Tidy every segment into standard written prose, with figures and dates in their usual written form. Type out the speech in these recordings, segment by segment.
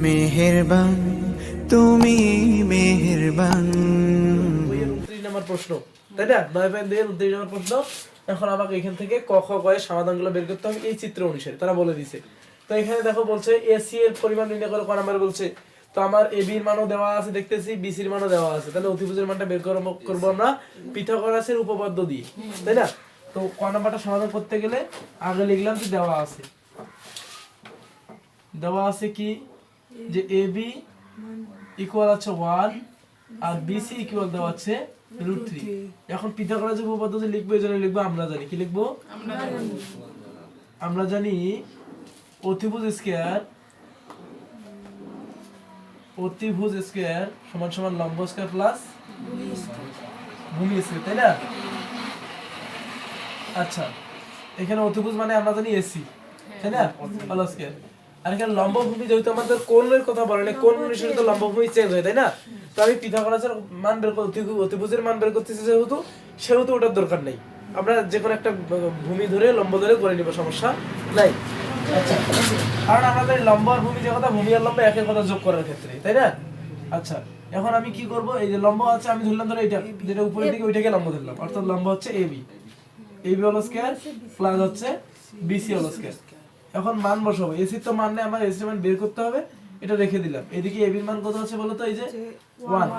মেহেরবান তুমি মেহেরবান। 29 নম্বর প্রশ্ন, তাই না? 9.2 নম্বর প্রশ্ন। এখন আমাকে এখান থেকে ক খ গ এর সমাধানগুলো বের করতে হবে এই চিত্র অনুসারে, তারা বলে দিয়েছে। তো এখানে দেখো বলছে এসি এর পরিমাণ নির্ণয় করো, ক নাম্বার বলছে। তো আমার এবি এর মানও দেওয়া আছে দেখতেছি, বিসি এর মানও দেওয়া আছে, তাহলে অতিভুজের মানটা বের করব আমরা পিথাগোরাসের উপপাদ্য দিয়ে, তাই না? তো ক নাম্বারটা সমাধান করতে গেলে আগে লিখলাম যে দেওয়া আছে কি, যে এবি ইকুয়াল আছে 1 আর বিসি ইকুয়াল দেওয়া আছে √3। এখন পিথাগোরাসের উপপাদ্য যে লিখবো, এজন্য লিখবো আমরা জানি, কি লিখবো? আমরা জানি অতিভুজ স্কয়ার সমান সমান লম্ব স্কয়ার প্লাস ভূমি স্কয়ার, তাই না? আচ্ছা, এখানে অতিভুজ মানে আমরা জানি এসি, তাই না? হলো স্কয়ার। আর এখানে লম্ব ভূমি যেহেতু আমাদের কোণের কথা বলে না, কোণ অনুসারে তো লম্ব ভূমি চেঞ্জ হয়, তাই না? তো আমি পিথাগোরাসের মান বের করতে, অতিভুজের মান বের করতেছি সেহেতু ওটার দরকার নেই, আমরা যে কোনো একটা ভূমি ধরে লম্ব ধরে করে নিব, সমস্যা নাই। আচ্ছা, কারণ আমরা জানি লম্ব আর ভূমি যে কথা, ভূমি আর লম্ব একই কথা যোগ করার ক্ষেত্রে, তাই না? আচ্ছা, এখন আমি কি করব, এই যে লম্ব আছে আমি ধরলাম ধরো এইটা, যেটা উপরের দিকে ওইটাকে লম্ব ধরলাম, অর্থাৎ লম্ব হচ্ছে এবি হলো স্কয়ার প্লাস হচ্ছে বিসি হলো স্কয়ার। এখন মান বসাবো, এসি তো মান নেই, আমার এসি মান বের করতে হবে, এটা রেখে দিলাম। এদিকে এবির মান কত আছে বলো তো, এই যে 1,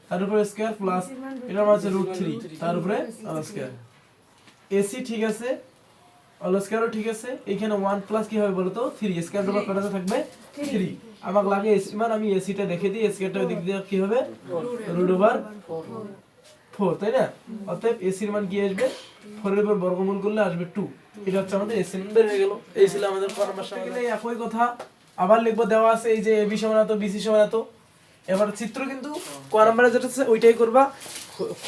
তার উপরে স্কয়ার প্লাস এটার মান আছে √3, তার উপরে হলো স্কয়ার। এসি ঠিক আছে, হলো স্কয়ারও ঠিক আছে, এখানে 1 প্লাস কি হবে বলো তো 3, স্কয়ার উপর কাটাতে থাকবে 3। আমাকে লাগে এসি মান, আমি এসিটা দেখে দিই, স্কয়ারটা ওই দিক দিয়ে কি হবে √4, তাই না? অতএব এসির মান কি আসবে, 4 এর উপর বর্গমূল করলে আসবে 2। এটা হচ্ছে আমাদের এসি মান বের হয়ে গেল। এই ছিল আমাদের পরামর্শ। এখানে একই কথা আবার লিখবো, দেওয়া আছে এই যে এবি সমান এত, বিসি সমান এত। এবার চিত্র কিন্তু ক নম্বরে যেটা আছে ওইটাই করবা,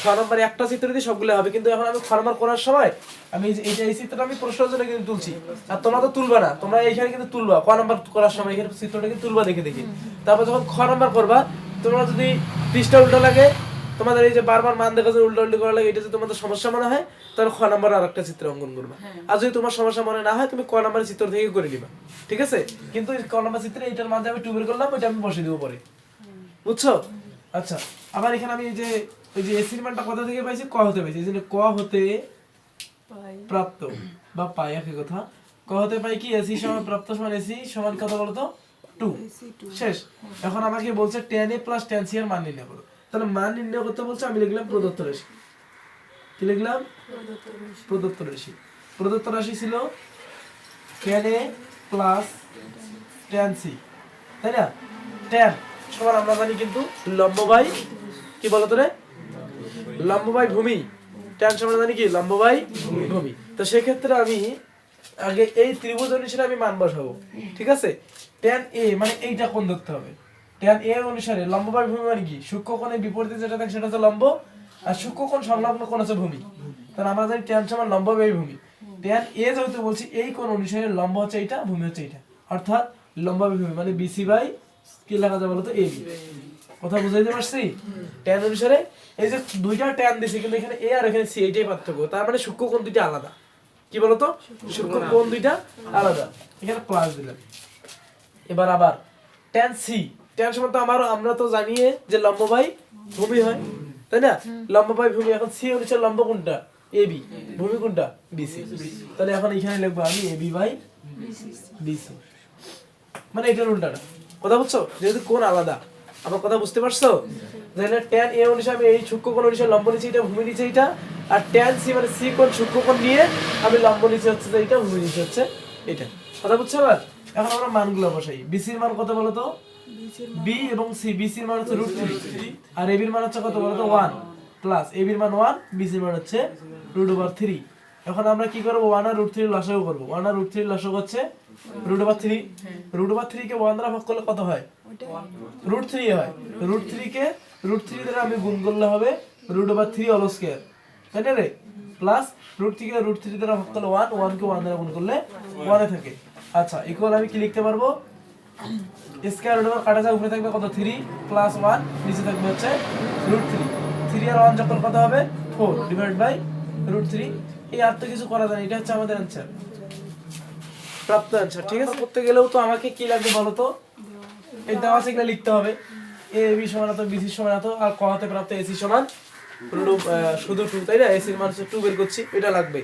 খ নম্বরে একটা চিত্র দিয়ে সবগুলো হবে। কিন্তু এখন আমি খ নম্বর করার সময় আমি এই চিত্রটা আমি প্রশ্নের জন্য কিন্তু তুলছি, আর তোমরা তো তুলবা না, তোমরা এইখানে কিন্তু তুলবা ক নম্বর করার সময়, এখানে চিত্রটাকে তুলবা দেখে দেখে। তারপর যখন খ নম্বর করবা, তোমরা যদি পৃষ্ঠা উল্টো লাগে, তোমাদের এই যে বারবার মান দেখা যায় উল্টো উল্টো করা লাগে, এটা যদি তোমাদের সমস্যা মনে হয়, তাহলে খ নম্বর আর একটা চিত্র অঙ্কন করবা। আর যদি তোমার সমস্যা মনে না হয়, তুমি ক নম্বরের চিত্র থেকে করে নিবা, ঠিক আছে? কিন্তু ক নম্বর চিত্রে এইটার মাঝে আমি 2 বের করলাম, ওইটা আমি বসিয়ে দেবো পরে, বুঝছো? আচ্ছা, আবার এখানে আমি এই যে এসির মানটা কত থেকে পাইছি, ক হতে পাইছি, এই জন্য ক হতে প্রাপ্ত বা পাই একই কথা। ক হতে পাই কি, এসি সমান প্রাপ্ত সমান এসি সমান কত বলো তো 2, শেষ। এখন আমাকে বলছে tan a plus tan c এর মান নির্ণয় করো। তাহলে মান নির্ণয় করতে বলছে, আমি লিখলাম প্রদত্ত রাশি। কি লিখলাম? প্রদত্ত রাশি। প্রদত্ত রাশি ছিল tan a plus tan c, তাই না? tan সমান আমরা জানি কিন্তু লম্ব বাই কি বলতো রে, লম্ব বাই ভূমি। tan সমান জানি কি, লম্ব বাই ভূমি। তো সেই ক্ষেত্রে আমি আগে এই ত্রিভুজ অনুসারে আমি মান বসাবো, ঠিক আছে? tan a মানে এইটা কোণ ধরতে হবে, tan a অনুসারে লম্ব বাই ভূমি মানে কি, সূক্ষ্মকোণের বিপরীতে যেটা থাকে সেটা হচ্ছে লম্ব, আর সূক্ষ্মকোণ সংলগ্ন কোণ হচ্ছে ভূমি। তাহলে আমরা জানি tan সমান লম্ব বাই ভূমি। tan a যেহেতু বলছি, এই কোণ অনুসারে লম্ব হচ্ছে এইটা, ভূমি হচ্ছে এইটা, অর্থাৎ লম্ব বাই ভূমি মানে বিসি বাই কি লেখা যায় বলো তো, এবি। কথা বুঝাইতে পারছি? tan অনুসারে এই যে দুইটা tan দিছি, কিন্তু এখানে a আর এখানে c, এইটাই পার্থক্য। তার মানে সূক্ষ্মকোণ দুইটা আলাদা, কি বলতো, সূক্ষ্মকোণ দুইটা আলাদা, এখানে প্লাস দিলাম। এবার আবার tan c, tan সমান তো আমরা তো জানি যে লম্ব বাই ভূমি হয়, তাই না? লম্ব বাই ভূমি। এখন c অনুসারে লম্ব কোনটা, ab, ভূমি কোনটা, bc। তাহলে এখন এখানে লিখবো আমি ab বাই bc, মানে এটার উল্টাটা। কথা বুঝছো? যেহেতু কোণ আলাদা, আমার কথা বুঝতে পারছো? তাহলে tan a অনুসারে আমি এই সূক্ষ্মকোণ অনুসারে লম্ব নিচে এটা, ভূমি নিচে এটা, আর tan c মানে c কোণ সূক্ষ্মকোণ নিয়ে আমি লম্ব নিচে হচ্ছে এইটা, ভূমি নিচে হচ্ছে এটা। কথা বুঝছো? এবার এখন আমরা মানগুলো বসাই। bc এর মান কত বলো তো, b এবং c, bc এর মান হচ্ছে √3 আর ab এর মান হচ্ছে কত বলো তো 1, প্লাস ab এর মান 1, bc এর মান হচ্ছে √3। এখন আমরা কি করব, 1 আর √3 লসাগু করব। 1 আর √3 লসাগু হচ্ছে √3। √3 কে 1 দ্বারা ভাগ করলে কত হয়, √3 হয়। √3 কে √3 দ্বারা আমি গুণ করলে হবে √3 হোল স্কয়ার, তাই না রে? প্লাস √3 কে √3 দ্বারা ভাগ করলে 1, 1 কে 1 দ্বারা গুণ করলে 1 এ থাকে। আচ্ছা, ইকুয়াল আমি কি লিখতে পারবো, স্কয়ার রুট ওভার কাটা যায়, উপরে থাকবে কত 3 প্লাস 1, নিচে থাকবে হচ্ছে √3। 3 আর 1 যোগ করলে কত হবে 4 ডিভাইড বাই √3। এই আর তো কিছু করা যায় না, এটা হচ্ছে আমাদের आंसर, প্রাপ্ত आंसर। ঠিক আছে? করতে গেলেও তো আমাকে কি লাগবে বলো তো, এই দেওয়া আছে এগুলো লিখতে হবে। এ বি সমান এত, বিসি সমান এত, আর ক হতে প্রাপ্ত এসি সমান শুধু 2, তাই না? এসির মান হচ্ছে 2 বের করছি, এটা লাগবে।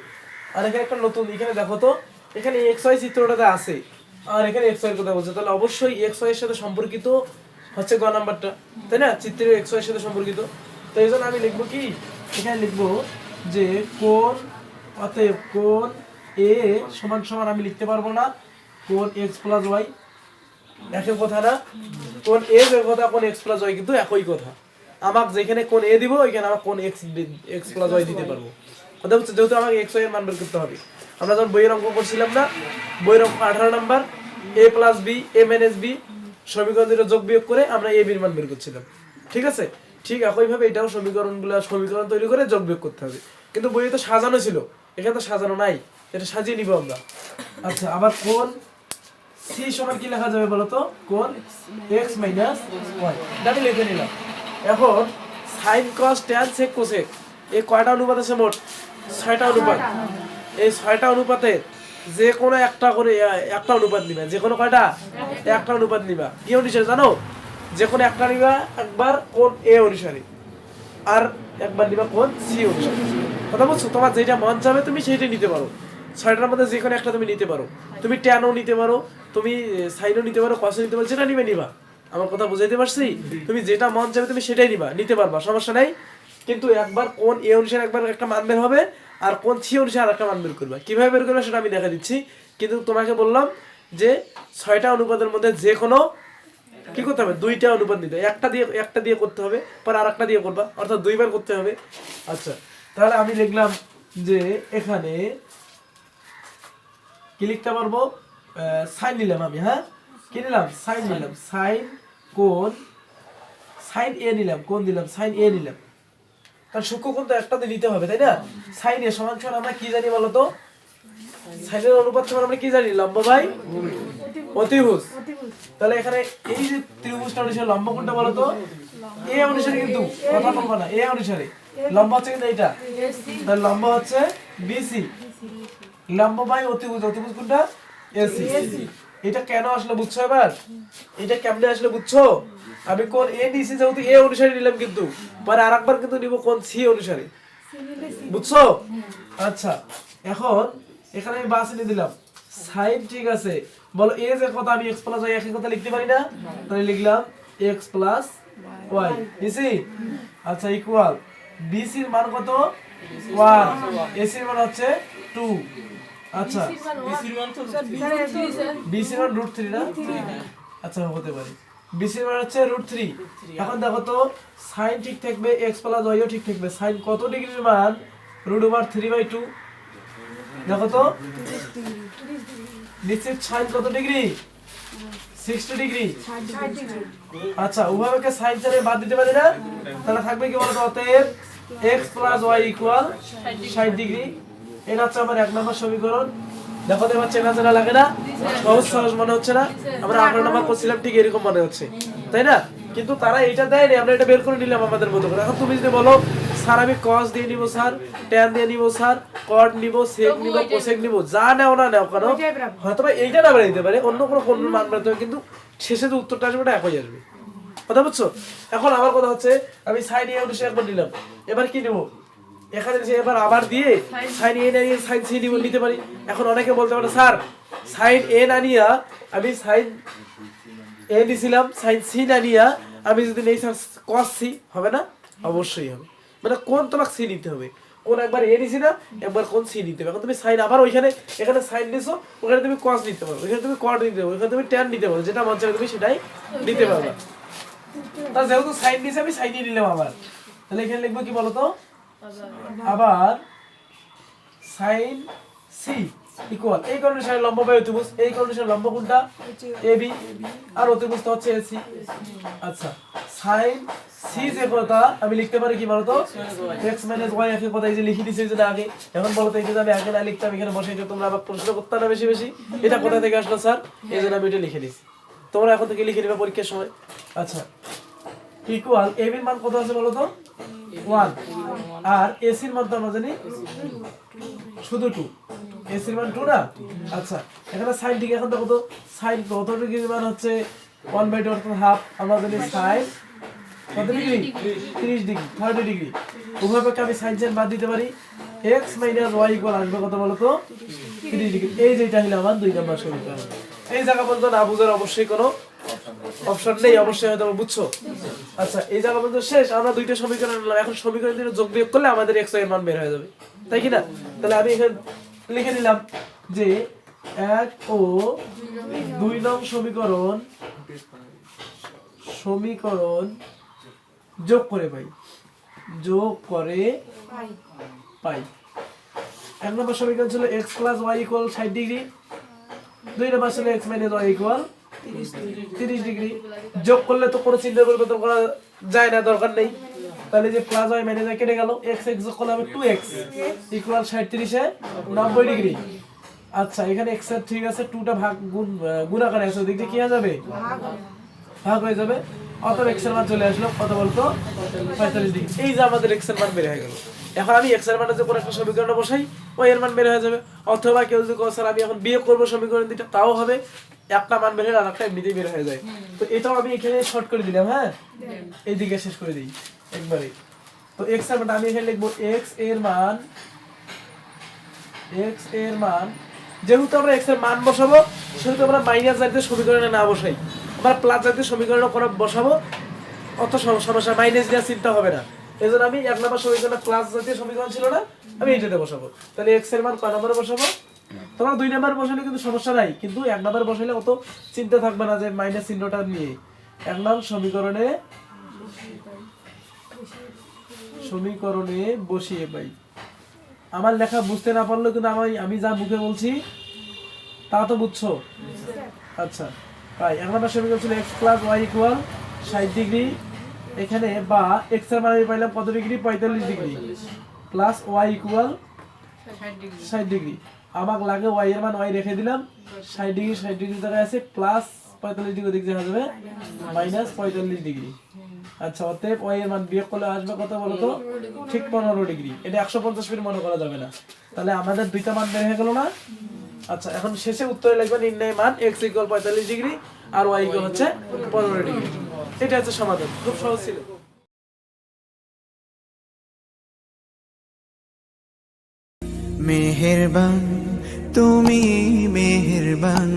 আর এখানে একটা নতুন, এখানে দেখো তো, এখানে এক্স ওয়াই চিত্রটাতে আছে, আর এখানে এক্স ওয়াই এর কথা বলছে, তাহলে অবশ্যই এক্স ওয়াই এর সাথে সম্পর্কিত হচ্ছে গ নাম্বারটা, তাই না? চিত্রের এক্স ওয়াই এর সাথে সম্পর্কিত। তো এই জন্য আমি লিখবো কি, এখানে লিখবো যে কোণ, অতএব কোণ এ সমান সমান আমি লিখতে পারবো না কোণ এক্স প্লাস ওয়াই, একই কথা না? কোণ এ যে কথা, কোণ এক্স প্লাস ওয়াই কিন্তু একই কথা। আমাকে যেখানে কোণ এ দিব, ওইখানে আমার কোণ এক্স প্লাস ওয়াই দিতে পারবো। কথা হচ্ছে, যেহেতু আমাকে এক্স ওয়াই এর মান বের করতে হবে। আমরা যখন বইয়ের অঙ্ক করছিলাম না, বইয়ের অঙ্ক 18 number, A plus B A minus B সমীকরণ দুটো যোগ বিয়োগ করে আমরা এ বির মান বের করছিলাম, ঠিক আছে? ঠিক একইভাবে এটাও সমীকরণ তৈরি করে যোগ বিয়োগ করতে হবে। কিন্তু বইয়ে তো সাজানো ছিল, এখানে তো সাজানো নাই, এটা সাজিয়ে নিব আমরা। আচ্ছা, আবার কোণ সি সমান কি লেখা যাবে বলো তো? কোণ x মাইনাস y, এটা আমি লিখে নিলাম। এখন sin cos tan sec cosec, এই কয়টা অনুপাত আছে মোট? 6টা অনুপাত। এই 6টা অনুপাতে যে কোনো একটা করে একটা অনুপাত নিবা, যে কোনো কয়টা? একটা অনুপাত নিবা। কি অনুসারে জানো? যে কোনো একটা নিবা একবার কোণ a অনুসারে, আর একবার নিবা কোণ c অনুসারে। কথা বলছো? তোমার যেটা মন চাবে তুমি সেইটাই নিতে পারো। 6টার মধ্যে যে কোনো একটা তুমি নিতে পারো। তুমি ট্যানও নিতে পারো, তুমি সাইনও নিতে পারো, কসও নিতে পারো, যেটা নিবা। আমার কথা বুঝাইতে পারছি? তুমি যেটা মন চাবে তুমি সেটাই নিতে পারবা, সমস্যা নাই। কিন্তু একবার কোণ এ অনুসারে একবার একটা মান বের হবে, আর কোণ সি অনুসারে আরেকটা মান বের করবা। কিভাবে বের করবে সেটা আমি দেখা দিচ্ছি। কিন্তু তোমাকে বললাম যে 6টা অনুপাতের মধ্যে যে কোনো কি করতে হবে? 2টা অনুপাত নিতে, একটা দিয়ে করতে হবে, পরে আরেকটা দিয়ে করবা, অর্থাৎ 2বার করতে হবে। আচ্ছা, তাহলে আমি লিখলাম যে এখানে কি লিখতে পারবো? সাইন নিলাম আমি, হ্যাঁ কি নিলাম? সাইন নিলাম, সাইন কোণ, সাইন এ নিলাম, কোণ দিলাম সাইন এ নিলাম, কারণ সূক্ষ্ম কোণ তো একটাতে নিতে হবে, তাই না? সাইন এ সমান সমান আমরা কি জানি বলো তো? সাইনের অনুপাত সমান আমরা কি জানি? লম্ব বাই অতিভুজ। তাহলে এখানে এই যে ত্রিভুজটা অনুসারে লম্ব কোণটা বলো তো? এ অনুসারে, কিন্তু কথা বলবো না, এ অনুসারে লম্ব হচ্ছে কিন্তু এইটা, তাহলে লম্ব হচ্ছে বিসি, লম্ব বাই অতিভুজ, অতিভুজ কোনটা? এসি। এটা কেন আসলে বুঝছো এবার? এটা কেমনে আসলে বুঝছো? আমি কোণ এ নিছি, যেহেতু এ অনুসারে নিলাম, কিন্তু পরে আরেকবার কিন্তু নিব কোণ সি অনুসারে, বুঝছো? আচ্ছা, এখন এখানে আমি বাস এনে দিলাম সাইন, ঠিক আছে? বলো এ যে কথা, আমি x প্লাস y একই কথা লিখতে পারি না? তাহলে লিখলাম x প্লাস y ইসি। আচ্ছা, ইকুয়াল বিসি এর মান কত? 1, এসি এর মান হচ্ছে 2। আচ্ছা, বিসি এর মান √3 না? আচ্ছা, হতে পারে বিসি এর মান হচ্ছে √3। এখন দেখো তো, সাইন ঠিক থাকবে, x প্লাস y ও ঠিক থাকবে। সাইন কত ডিগ্রির মান? √3/2। দেখো তো নিশ্চিত সাইন কত ডিগ্রি? 60 ডিগ্রি। আচ্ছা, উভয়কে সাইন ছেড়ে বাদ দিতে পারি না? তাহলে থাকবে কি বলতো? অতএব x plus y equal 60 degree. এটা হচ্ছে আমার 1 নম্বর সমীকরণ। দেখো তো এবার চেনা চেনা লাগে না? সহজ মনে হচ্ছে না? আমরা 18 নম্বর করছিলাম, ঠিক এরকম মনে হচ্ছে, তাই না? কিন্তু তারা এটা দেয়নি, আমরা এটা বের করে নিলাম আমাদের মতো করে। এখন তুমি যদি বলো স্যার আমি cos দিয়ে নিব, স্যার tan দিয়ে নিব, স্যার cot নিব, sec নিব, cosec নিব, যা নাও না নাও কেন, হয়তো বা এইটা না বেড়ে দিতে পারে, অন্য কোনো মান বেড়াতে হবে, কিন্তু শেষে যে উত্তরটা আসবে ওটা একই আসবে। কথা বুঝছো? এখন আমার কথা হচ্ছে, আমি সাইন এ অনুসারে একবার নিলাম, এবার কি নেব? এখানে যে এবার আবার দিয়ে সাইন এ না নিয়ে সাইন সি নিতে পারি। এখন অনেকে বলতে পারে স্যার সাইন এ না নিয়া আমি সাইন এ নিছিলাম, সাইন সি না নিয়া আমি যদি নেই স্যার cos সি, হবে না? অবশ্যই হবে। মানে কোন তোমাকে সি নিতে হবে, কোন একবার এ নিছি না, একবার কোন সি নিতে হবে। এখন তুমি সাইন আবার এখানে সাইন নিছো, ওখানে তুমি cos নিতে পারো, ওখানে তুমি cot নিতে পারো, ওখানে তুমি tan নিতে পারো, যেটা মন চায় তুমি সেটাই নিতে পারবে। তা যেহেতু সাইন নিছে আমি সাইনই নিলাম আবার, তাহলে এখানে লিখবো কি বলতো? আবার সাইন সি ইকুয়াল এই কন্ডিশনে লম্ব বাই অতিভুজ, এই কন্ডিশনে লম্ব কোনটা? এবি, আর অতিভুজটা হচ্ছে এসি। আচ্ছা, সাইন সি যে কথা আমি লিখতে পারি কি বলতো? x - y একই কথা, এই যে লিখে দিছি যে আগে। এখন বলতো এই যে আমি আগে না লিখতাম, এখানে বসে যে তোমরা আবার প্রশ্ন করতে না বেশি বেশি, এটা কোথা থেকে আসলো স্যার? এই জন্য আমি এটা লিখে দিছি, তোমরা এখন থেকে লিখে নিবে পরীক্ষার সময়। আচ্ছা, ইকুয়াল এবি এর মান কত আছে বলো তো? 1, আর এসি এর মান তো আমরা জানি শুধু 2, এসি এর মান 2 না? আচ্ছা, এখানে sin ঠিক, এখন দেখো তো sin কত ডিগ্রির মান হচ্ছে 1/2 অর্থাৎ হাফ। আমরা জানি সাইন কত ডিগ্রি? 30 degree, 30 degree. উভয় পক্ষে আমি সাইন চেন বাদ দিতে পারি। x - y আসবে কত বলো তো? 30 ডিগ্রি। এই যে এটা হলো আমার 2 নম্বর সমীকরণ। এই জায়গা পর্যন্ত না বুঝার অবশ্যই কোনো অপশন নেই, অবশ্যই হয়তো বুঝছো। আচ্ছা, এই জায়গা পর্যন্ত শেষ। আমরা দুইটা সমীকরণ নিলাম, এখন সমীকরণ দুটো যোগ বিয়োগ করলে আমাদের x y এর মান বের হয়ে যাবে, তাই কি না? তাহলে আমি এখানে লিখে নিলাম যে 1 ও 2 নং সমীকরণ যোগ করে পাই। 1 নম্বর সমীকরণ ছিল x + y = 60 ডিগ্রি, 2 নম্বর ছিল x - y = 30 ডিগ্রি। যোগ করলে তো কোনো চিহ্নের পরিবর্তন করা যায় না, দরকার নেই। তাহলে যে প্লাস y - y কেটে গেল, x যোগ করলে হবে 2x = 60 এ 90 ডিগ্রি। আচ্ছা, এখানে x এর ঠিক আছে, 2টা ভাগ গুণ আকারে আছে, ওদিক দিয়ে কি হয়ে যাবে? ভাগ হয়ে যাবে। অতএব x এর মান চলে আসলো কত বলতো? 45 ডিগ্রি। এই যে আমাদের x এর মান বের হয়ে গেল। এখন আমি x এর মানটা যে কোনো একটা সমীকরণে বসাই, y এর মান বের হয়ে যাবে। অথবা কেউ যদি কয় স্যার আমি এখন বিয়োগ করব সমীকরণ দুটো, তাও হবে। একটা মান বের হলে আরেকটা এমনিতেই বের হয়ে যায়। তো এটাও আমি এখানে শর্ট করে দিলাম। হ্যাঁ, এইদিকে শেষ করে দিই একবারে। তো x এর মান আমি এখানে লিখবো x এর মান, যেহেতু আমরা x এর মান বসাবো সেহেতু আমরা মাইনাস জাতীয় সমীকরণে না বসাই, আমরা প্লাস জাতীয় সমীকরণে করে বসাবো। অত সমস্যা, মাইনাস দেওয়ার চিন্তা হবে না। এজন্য আমি 1 নম্বর সমীকরণে প্লাস জাতীয় সমীকরণ ছিল না, আমি এইটাতে বসাবো। তাহলে x এর মান কয় নম্বরে বসাবো? তোমরা 2 নম্বরে বসালে কিন্তু সমস্যা নাই, কিন্তু 1 নম্বরে বসালে অত চিন্তা থাকবে না যে মাইনাস চিহ্নটা নিয়ে। 1 নং সমীকরণে বসিয়ে পাই। আমার লেখা বুঝতে না পারলেও কিন্তু আমি যা মুখে বলছি তা তো বুঝছো। আচ্ছা, তাই 1 নম্বর সমীকরণ ছিল x + y = 60 ডিগ্রি। এখানে বা x এর মান আমি পাইলাম কত degree? 45 degree, plus y = 60 degree. আমাকে লাগে y এর মান y রেখে দিলাম, 60 ডিগ্রি জায়গায় আছে, প্লাস 45 ডিগ্রি দিক যাবে যাবে মাইনাস 45 ডিগ্রি। আচ্ছা, অতএব y এর মান বিয়োগ করলে আসবে কত বলো তো? ঠিক 15 ডিগ্রি। এটা 150 ফিট মনে করা যাবে না। তাহলে আমাদের দুইটা মান বের হয়ে গেল না? আচ্ছা, এখন শেষে উত্তরে লিখবে নির্ণয় মান x = 45 ডিগ্রি আর y হচ্ছে 15 ডিগ্রি। এটা হচ্ছে সমাধান, খুব সহজ ছিল। মেহেরবান, তুমি মেহেরবান।